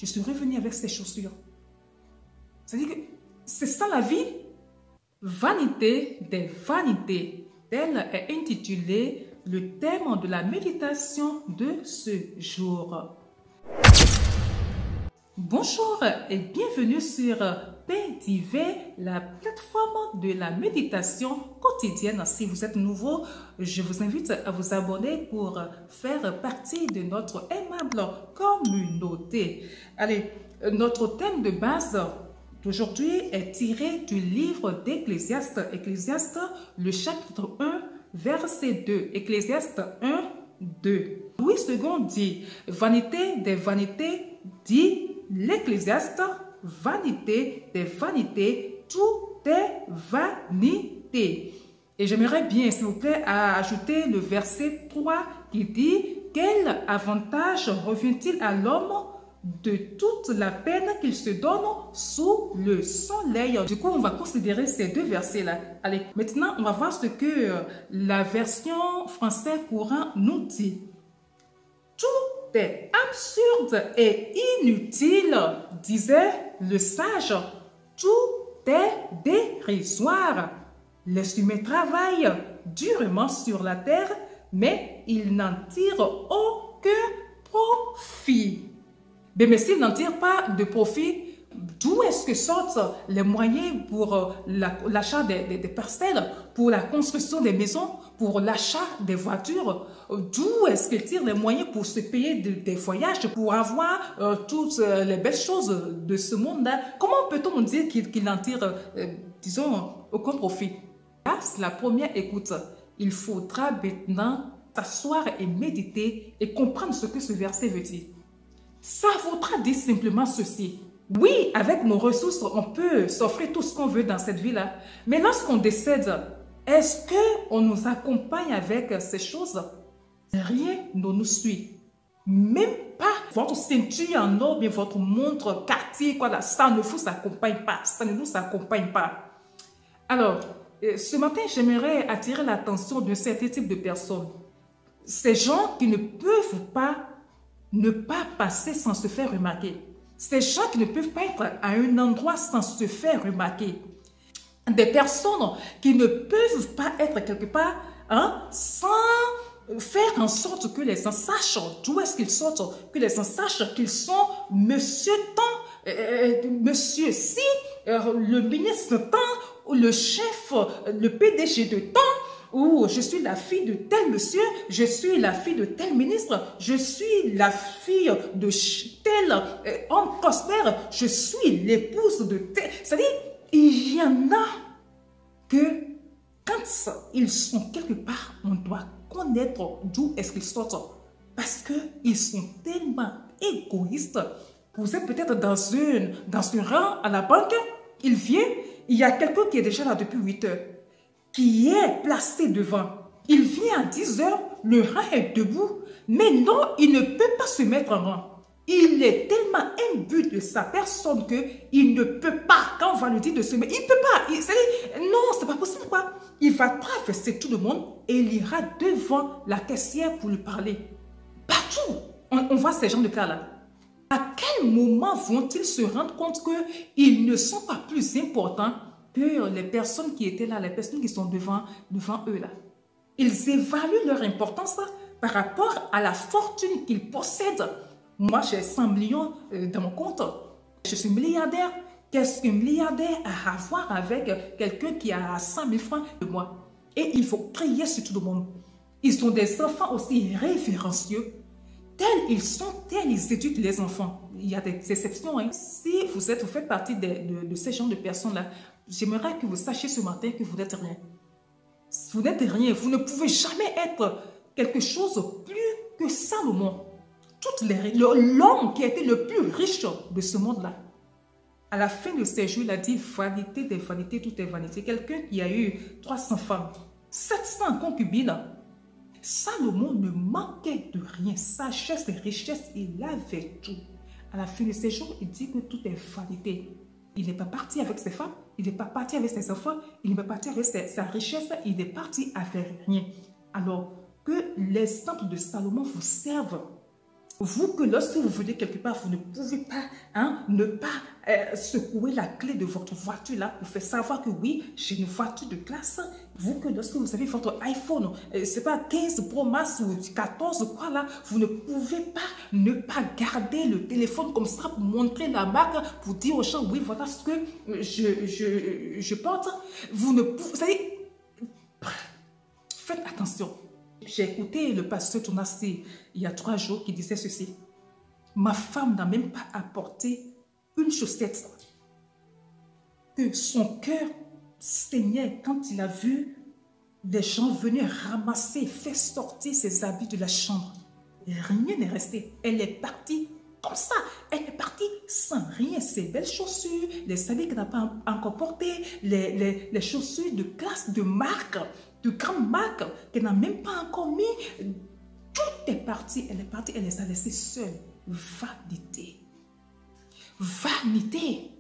je suis revenu avec ces chaussures. C'est-à-dire que c'est ça la vie. Vanité des vanités. Tel est intitulé le thème de la méditation de ce jour. Bonjour et bienvenue sur PDV, la plateforme de la méditation quotidienne. Si vous êtes nouveau, je vous invite à vous abonner pour faire partie de notre aimable communauté. Allez, notre thème de base d'aujourd'hui est tiré du livre d'Ecclésiaste. Ecclésiaste, le chapitre 1, verset 2. Ecclésiaste 1, 2. Louis II dit, vanité des vanités, dit l'Ecclésiaste, vanité des vanités, tout est vanité. Et j'aimerais bien, s'il vous plaît, ajouter le verset 3 qui dit, quel avantage revient-il à l'homme de toute la peine qu'il se donne sous le soleil. Du coup, on va considérer ces deux versets-là. Allez, maintenant, on va voir ce que la version français courant nous dit. Tout est absurde et inutile, disait le sage. Tout est dérisoire. Les humains travaillent durement sur la terre, mais ils n'en tirent aucun profit. Mais s'ils n'en tirent pas de profit, d'où est-ce que sortent les moyens pour l'achat des parcelles, pour la construction des maisons, pour l'achat des voitures? D'où est-ce qu'ils tirent les moyens pour se payer des voyages, pour avoir toutes les belles choses de ce monde-là? Comment peut-on dire qu'ils n'en tirent, disons, aucun profit? Là, c'est la première écoute. Il faudra maintenant s'asseoir et méditer et comprendre ce que ce verset veut dire. Ça voudra dire simplement ceci. Oui, avec nos ressources, on peut s'offrir tout ce qu'on veut dans cette vie-là. Mais lorsqu'on décède, est-ce qu'on nous accompagne avec ces choses? Rien ne nous suit. Même pas votre ceinture en or, bien votre montre Cartier, quoi là, ça ne vous accompagne pas. Ça ne nous accompagne pas. Alors, ce matin, j'aimerais attirer l'attention d'un certain type de personnes. Ces gens qui ne peuvent pas ne pas passer sans se faire remarquer. Ces gens qui ne peuvent pas être à un endroit sans se faire remarquer. Des personnes qui ne peuvent pas être quelque part sans faire en sorte que les gens sachent d'où est-ce qu'ils sortent, que les gens sachent qu'ils sont monsieur tant, monsieur si, le ministre tant, ou le chef, le PDG de tant, ou je suis la fille de tel monsieur, je suis la fille de tel ministre, je suis la fille de tel homme prospère, je suis l'épouse de tel. C'est-à-dire, il y en a que quand ils sont quelque part, on doit connaître d'où est-ce qu'ils sortent. Parce qu'ils sont tellement égoïstes. Vous êtes peut-être dans un rang à la banque, il vient, il y a quelqu'un qui est déjà là depuis 8 heures. Qui est placé devant. Il vient à 10 heures, le rang est debout, mais non, il ne peut pas se mettre en rang. Il est tellement imbu de sa personne qu'il ne peut pas, quand on va lui dire de se mettre, il ne peut pas. Non, c'est pas possible quoi. Il va traverser tout le monde et il ira devant la caissière pour lui parler. Partout, on voit ces gens de cas-là. À quel moment vont-ils se rendre compte qu'ils ne sont pas plus importants que les personnes qui étaient là, les personnes qui sont devant eux là? Ils évaluent leur importance par rapport à la fortune qu'ils possèdent. Moi, j'ai 100 millions dans mon compte. Je suis milliardaire. Qu'est-ce qu'un milliardaire a à voir avec quelqu'un qui a 100 000 francs de moi? Et il faut crier sur tout le monde. Ils ont des enfants aussi révérencieux. Tels ils sont, tels ils éduquent les enfants. Il y a des exceptions. Hein. Si vous faites partie de ces genres de personnes-là, j'aimerais que vous sachiez ce matin que vous n'êtes rien. Vous n'êtes rien. Vous ne pouvez jamais être quelque chose plus que Salomon. L'homme qui a été le plus riche de ce monde-là. À la fin de ses jours, il a dit vanité des vanités, tout est vanité. Quelqu'un qui a eu 300 femmes, 700 concubines. Salomon ne manquait de rien. Sagesse et richesse, il avait tout. À la fin de ses jours, il dit que tout est vanité. Il n'est pas parti avec ses femmes, il n'est pas parti avec ses enfants, il n'est pas parti avec sa richesse, il est parti avec rien. Alors que l'exemple de Salomon vous serve. Vous que lorsque vous venez quelque part, vous ne pouvez pas ne pas secouer la clé de votre voiture là pour faire savoir que oui, j'ai une voiture de classe. Vous que lorsque vous avez votre iPhone, c'est pas 15 Pro Max ou 14 quoi là, vous ne pouvez pas ne pas garder le téléphone comme ça pour montrer la marque, pour dire aux gens oui voilà ce que je porte. Vous ne pouvez, vous savez, faites attention. J'ai écouté le pasteur Tonassi il y a 3 jours qui disait ceci. Ma femme n'a même pas apporté une chaussette. Que son cœur saignait quand il a vu des gens venir ramasser, faire sortir ses habits de la chambre. Et rien n'est resté. Elle est partie comme ça. Elle est partie sans rien. Ses belles chaussures, les habits qu'elle n'a pas encore portés, les chaussures de classe, de marque, de grande marque qu'elle n'a même pas encore mis. Tout est parti. Elle est partie. Elle les a laissés seuls. Vanité. Vanité.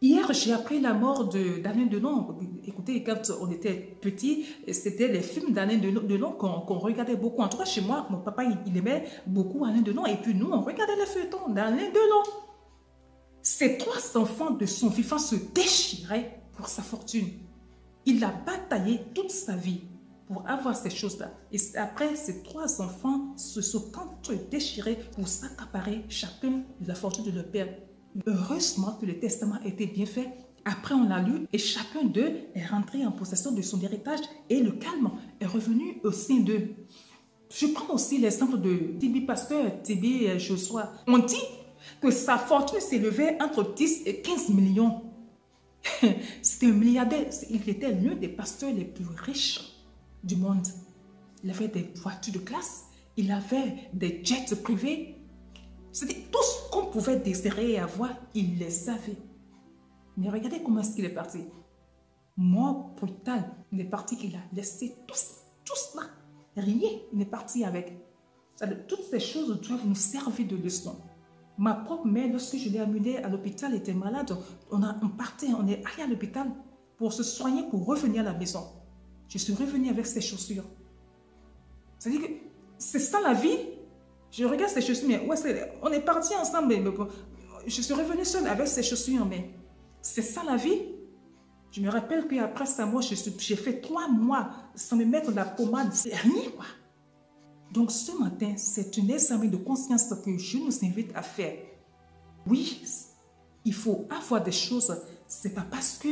Hier, j'ai appris la mort d'Alain Delon. Écoutez, quand on était petit, c'était les films d'Alain Delon qu'on regardait beaucoup. En tout cas, chez moi, mon papa, il aimait beaucoup Alain Delon. Et puis nous, on regardait les feuilletons d'Alain Delon. Ces 3 enfants de son vivant se déchiraient pour sa fortune. Il a bataillé toute sa vie pour avoir ces choses-là. Et après, ces 3 enfants se sont déchirés pour s'accaparer chacun de la fortune de leur père. Heureusement que le testament était bien fait. Après, on l'a lu et chacun d'eux est rentré en possession de son héritage et le calme est revenu au sein d'eux. Je prends aussi l'exemple de Tibi Pasteur, Tibi Joshua. On dit que sa fortune s'élevait entre 10 et 15 millions. C'était un milliardaire. Il était l'un des pasteurs les plus riches du monde. Il avait des voitures de classe. Il avait des jets privés. C'était tout ce qu'on pouvait désirer et avoir, il les avait. Mais regardez comment est-ce qu'il est parti. Mort brutal. Il est parti, il a laissé tout cela. Rien, il est parti avec. Toutes ces choses doivent nous servir de leçon. Ma propre mère, lorsque je l'ai amenée à l'hôpital, elle était malade. On est allé à l'hôpital pour se soigner, pour revenir à la maison. Je suis revenue avec ses chaussures. C'est-à-dire que c'est ça la vie. Je regarde ces chaussures, mais ouais, on est partis ensemble, mais je suis revenue seule avec ces chaussures, mais c'est ça la vie. Je me rappelle qu'après sa mort, j'ai fait 3 mois sans me mettre la pommade, c'est rien quoi. Donc ce matin, c'est un examen de conscience que je nous invite à faire. Oui, il faut avoir des choses, c'est pas parce que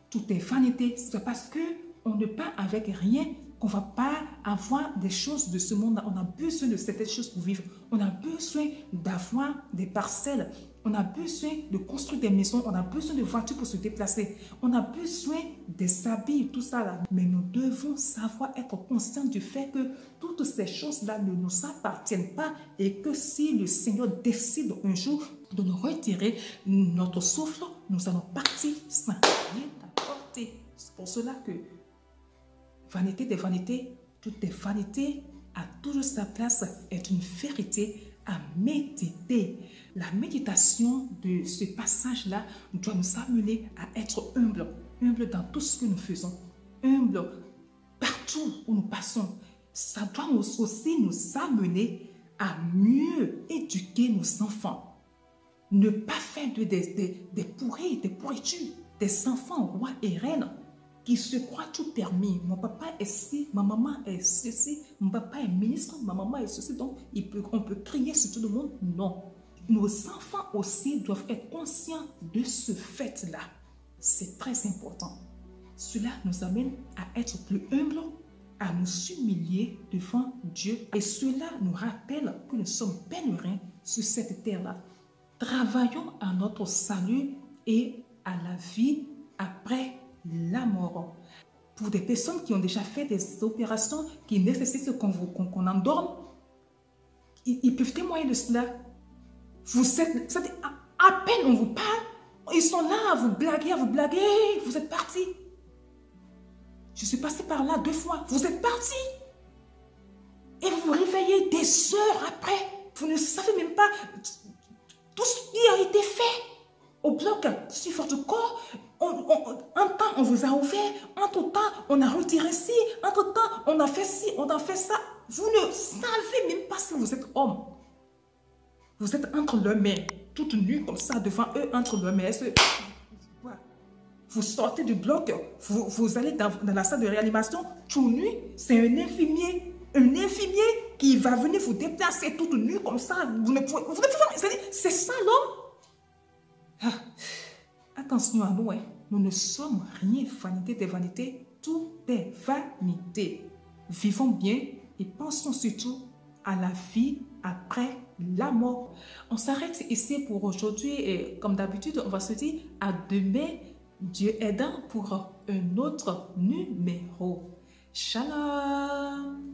tout est vanité, c'est pas parce que on ne part avec rien qu'on ne va pas avoir des choses de ce monde-là. On a besoin de certaines choses pour vivre. On a besoin d'avoir des parcelles. On a besoin de construire des maisons. On a besoin de voitures pour se déplacer. On a besoin des habits, tout ça là. Mais nous devons savoir être conscients du fait que toutes ces choses-là ne nous appartiennent pas et que si le Seigneur décide un jour de nous retirer notre souffle, nous allons partir sans rien apporter. C'est pour cela que vanité des vanités, toute vanité a toujours sa place, est une vérité à méditer. La méditation de ce passage-là doit nous amener à être humbles, humbles dans tout ce que nous faisons, humbles partout où nous passons. Ça doit aussi nous amener à mieux éduquer nos enfants. Ne pas faire des pourris, des pourritures, des enfants rois et reines qui se croient tout permis. Mon papa est ci, ma maman est ceci, mon papa est ministre, ma maman est ceci, donc on peut crier sur tout le monde. Non. Nos enfants aussi doivent être conscients de ce fait-là. C'est très important. Cela nous amène à être plus humbles, à nous humilier devant Dieu. Et cela nous rappelle que nous sommes pèlerins sur cette terre-là. Travaillons à notre salut et à la vie après la mort. Pour des personnes qui ont déjà fait des opérations qui nécessitent qu'on endorme, ils peuvent témoigner de cela. Vous êtes, à peine on vous parle, ils sont là à vous blaguer, vous êtes parti. Je suis passée par là 2 fois, vous êtes parti. Et vous vous réveillez des heures après, vous ne savez même pas tout ce qui a été fait au bloc sur votre corps. Un temps, on vous a ouvert. Entre-temps, on a retiré ci. Entre-temps, on a fait ci, on a fait ça. Vous ne savez même pas si vous êtes homme. Vous êtes entre leurs mains, toutes nues comme ça devant eux, entre leurs mains. Vous sortez du bloc, vous allez dans la salle de réanimation, tout nu, c'est un infirmier qui va venir vous déplacer toute nue comme ça. Vous ne pouvez c'est ça l'homme. Attention à nous, hein. Nous ne sommes rien, vanité des vanités, tout est vanité. Vivons bien et pensons surtout à la vie après la mort. On s'arrête ici pour aujourd'hui et comme d'habitude, on va se dire à demain, Dieu aidant pour un autre numéro. Shalom!